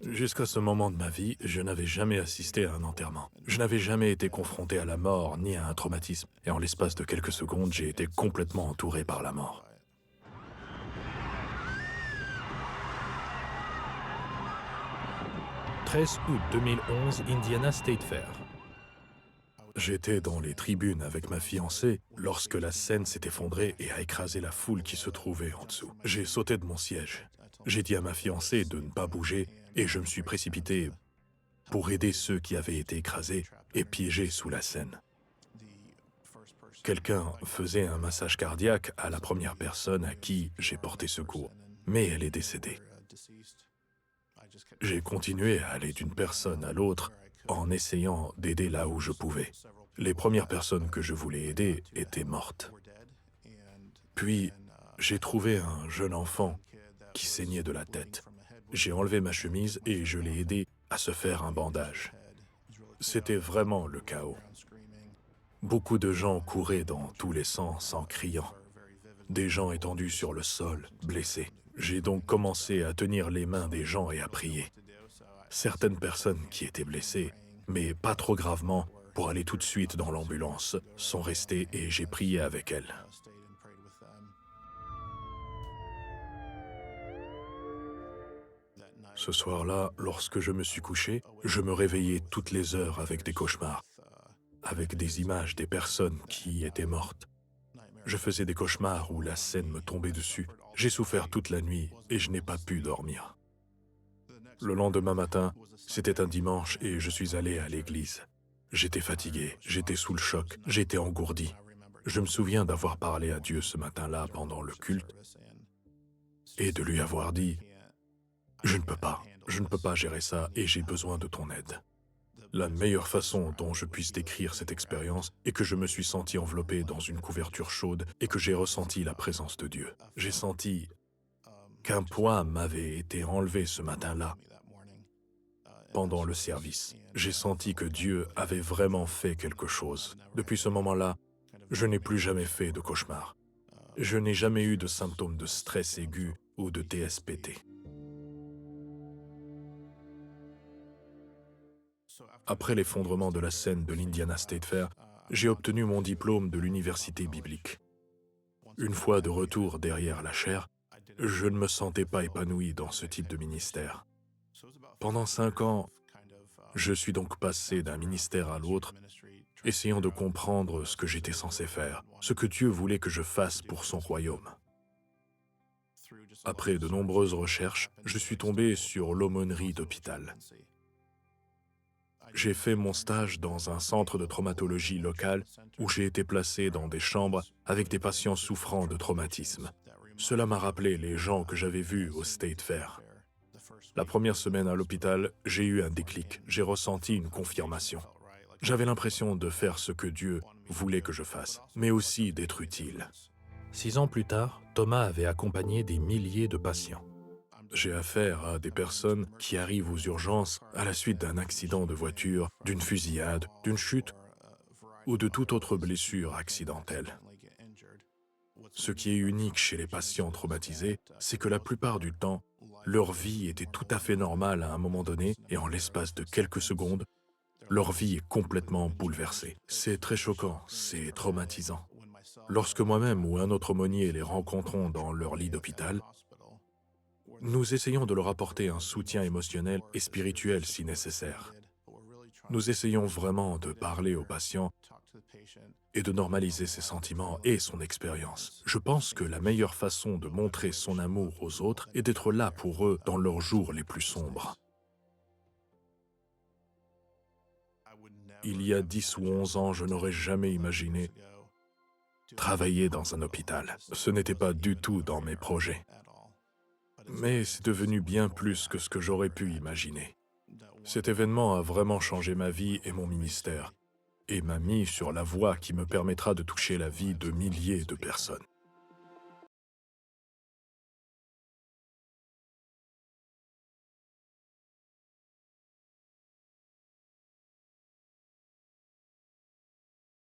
Jusqu'à ce moment de ma vie, je n'avais jamais assisté à un enterrement. Je n'avais jamais été confronté à la mort ni à un traumatisme. Et en l'espace de quelques secondes, j'ai été complètement entouré par la mort. 13 août 2011, Indiana State Fair. J'étais dans les tribunes avec ma fiancée lorsque la scène s'est effondrée et a écrasé la foule qui se trouvait en dessous. J'ai sauté de mon siège. J'ai dit à ma fiancée de ne pas bouger et je me suis précipité pour aider ceux qui avaient été écrasés et piégés sous la scène. Quelqu'un faisait un massage cardiaque à la première personne à qui j'ai porté secours, mais elle est décédée. J'ai continué à aller d'une personne à l'autre en essayant d'aider là où je pouvais. Les premières personnes que je voulais aider étaient mortes. Puis, j'ai trouvé un jeune enfant qui saignait de la tête. J'ai enlevé ma chemise et je l'ai aidé à se faire un bandage. C'était vraiment le chaos. Beaucoup de gens couraient dans tous les sens en criant. Des gens étendus sur le sol, blessés. J'ai donc commencé à tenir les mains des gens et à prier. Certaines personnes qui étaient blessées, mais pas trop gravement, pour aller tout de suite dans l'ambulance, sont restées et j'ai prié avec elles. Ce soir-là, lorsque je me suis couché, je me réveillais toutes les heures avec des cauchemars, avec des images des personnes qui étaient mortes. Je faisais des cauchemars où la scène me tombait dessus. J'ai souffert toute la nuit et je n'ai pas pu dormir. Le lendemain matin, c'était un dimanche et je suis allé à l'église. J'étais fatigué, j'étais sous le choc, j'étais engourdi. Je me souviens d'avoir parlé à Dieu ce matin-là pendant le culte et de lui avoir dit « Je ne peux pas gérer ça et j'ai besoin de ton aide ». La meilleure façon dont je puisse décrire cette expérience est que je me suis senti enveloppé dans une couverture chaude et que j'ai ressenti la présence de Dieu. J'ai senti qu'un poids m'avait été enlevé ce matin-là pendant le service. J'ai senti que Dieu avait vraiment fait quelque chose. Depuis ce moment-là, je n'ai plus jamais fait de cauchemar. Je n'ai jamais eu de symptômes de stress aigu ou de TSPT. Après l'effondrement de la scène de l'Indiana State Fair, j'ai obtenu mon diplôme de l'université biblique. Une fois de retour derrière la chaire, je ne me sentais pas épanoui dans ce type de ministère. Pendant 5 ans, je suis donc passé d'un ministère à l'autre, essayant de comprendre ce que j'étais censé faire, ce que Dieu voulait que je fasse pour son royaume. Après de nombreuses recherches, je suis tombé sur l'aumônerie d'hôpital. J'ai fait mon stage dans un centre de traumatologie local où j'ai été placé dans des chambres avec des patients souffrant de traumatisme. Cela m'a rappelé les gens que j'avais vus au State Fair. La première semaine à l'hôpital, j'ai eu un déclic, j'ai ressenti une confirmation. J'avais l'impression de faire ce que Dieu voulait que je fasse, mais aussi d'être utile. 6 ans plus tard, Thomas avait accompagné des milliers de patients. J'ai affaire à des personnes qui arrivent aux urgences à la suite d'un accident de voiture, d'une fusillade, d'une chute ou de toute autre blessure accidentelle. Ce qui est unique chez les patients traumatisés, c'est que la plupart du temps, leur vie était tout à fait normale à un moment donné et en l'espace de quelques secondes, leur vie est complètement bouleversée. C'est très choquant, c'est traumatisant. Lorsque moi-même ou un autre aumônier les rencontrons dans leur lit d'hôpital, nous essayons de leur apporter un soutien émotionnel et spirituel si nécessaire. Nous essayons vraiment de parler aux patients et de normaliser ses sentiments et son expérience. Je pense que la meilleure façon de montrer son amour aux autres est d'être là pour eux dans leurs jours les plus sombres. Il y a 10 ou 11 ans, je n'aurais jamais imaginé travailler dans un hôpital. Ce n'était pas du tout dans mes projets. Mais c'est devenu bien plus que ce que j'aurais pu imaginer. Cet événement a vraiment changé ma vie et mon ministère, et m'a mis sur la voie qui me permettra de toucher la vie de milliers de personnes.